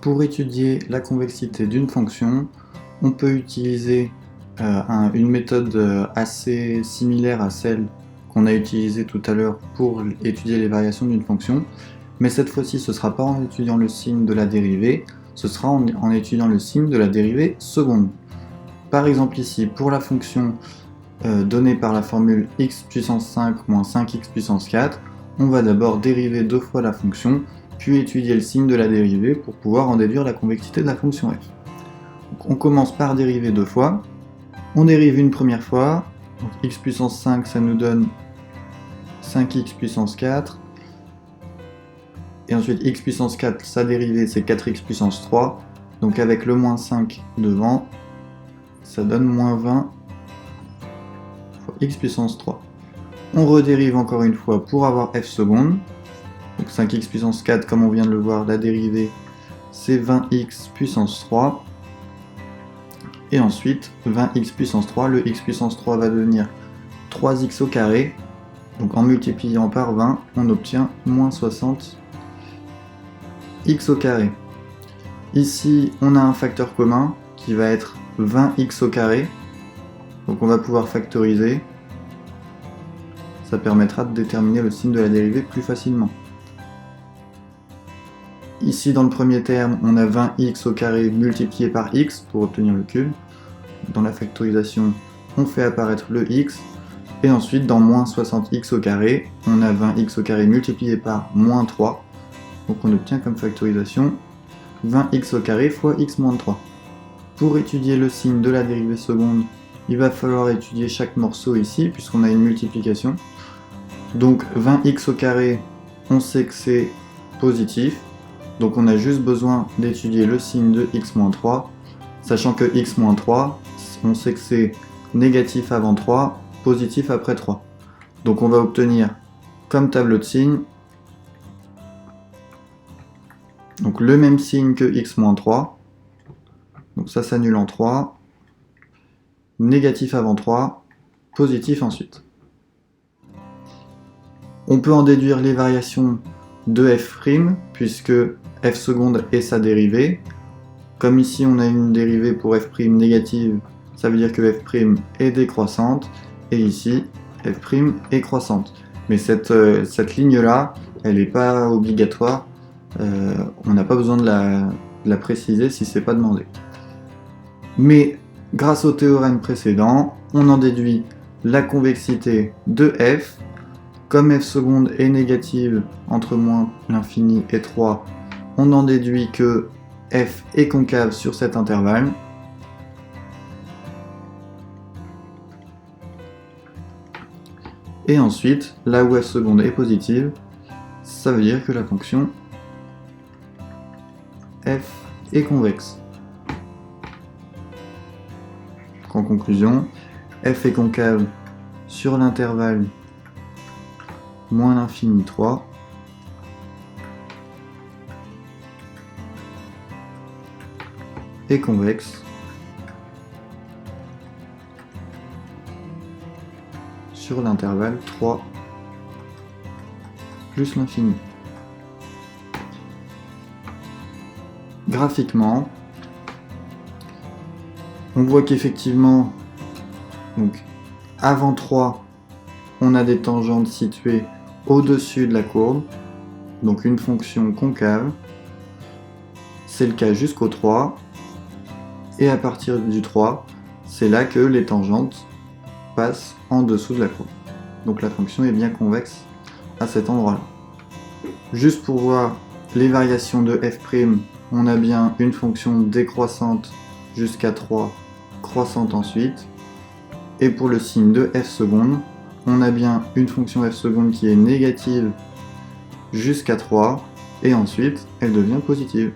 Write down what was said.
Pour étudier la convexité d'une fonction, on peut utiliser une méthode assez similaire à celle qu'on a utilisée tout à l'heure pour étudier les variations d'une fonction, mais cette fois-ci ce ne sera pas en étudiant le signe de la dérivée, ce sera en étudiant le signe de la dérivée seconde. Par exemple ici, pour la fonction donnée par la formule x puissance 5 moins 5x puissance 4, on va d'abord dériver deux fois la fonction, puis étudier le signe de la dérivée pour pouvoir en déduire la convexité de la fonction f. Donc on commence par dériver deux fois, on dérive une première fois, donc x puissance 5 ça nous donne 5x puissance 4, et ensuite x puissance 4, sa dérivée c'est 4x puissance 3, donc avec le moins 5 devant, ça donne moins 20 fois x puissance 3. On redérive encore une fois pour avoir f seconde, donc 5x puissance 4, comme on vient de le voir, la dérivée c'est 20x puissance 3, et ensuite 20x puissance 3, le x puissance 3 va devenir 3x au carré, donc en multipliant par 20, on obtient moins 60 x au carré. Ici, on a un facteur commun qui va être 20x au carré, donc on va pouvoir factoriser, ça permettra de déterminer le signe de la dérivée plus facilement. Ici, dans le premier terme, on a 20x au carré multiplié par x pour obtenir le cube. Dans la factorisation, on fait apparaître le x. Et ensuite, dans moins 60x au carré, on a 20x au carré multiplié par moins 3. Donc on obtient comme factorisation 20x au carré fois x moins 3. Pour étudier le signe de la dérivée seconde, il va falloir étudier chaque morceau ici, puisqu'on a une multiplication. Donc 20x au carré, on sait que c'est positif. Donc on a juste besoin d'étudier le signe de x-3, sachant que x-3, on sait que c'est négatif avant 3, positif après 3. Donc on va obtenir comme tableau de signes, donc le même signe que x-3, donc ça s'annule en 3, négatif avant 3, positif ensuite. On peut en déduire les variations de f', puisque f seconde est sa dérivée. Comme ici on a une dérivée pour f' négative, ça veut dire que f' est décroissante, et ici f' est croissante. Mais cette ligne-là, elle n'est pas obligatoire, on n'a pas besoin de la préciser si c'est pas demandé. Mais grâce au théorème précédent, on en déduit la convexité de f. Comme f seconde est négative entre moins l'infini et 3, on en déduit que f est concave sur cet intervalle. Et ensuite, là où f seconde est positive, ça veut dire que la fonction f est convexe. En conclusion, f est concave sur l'intervalle moins l'infini 3, et convexe sur l'intervalle 3 plus l'infini. Graphiquement, on voit qu'effectivement, donc avant 3, on a des tangentes situées au-dessus de la courbe, donc une fonction concave. C'est le cas jusqu'au 3, et à partir du 3, c'est là que les tangentes passent en dessous de la courbe. Donc la fonction est bien convexe à cet endroit-là. Juste pour voir les variations de f', on a bien une fonction décroissante jusqu'à 3, croissante ensuite. Et pour le signe de f seconde, on a bien une fonction f seconde qui est négative jusqu'à 3, et ensuite elle devient positive.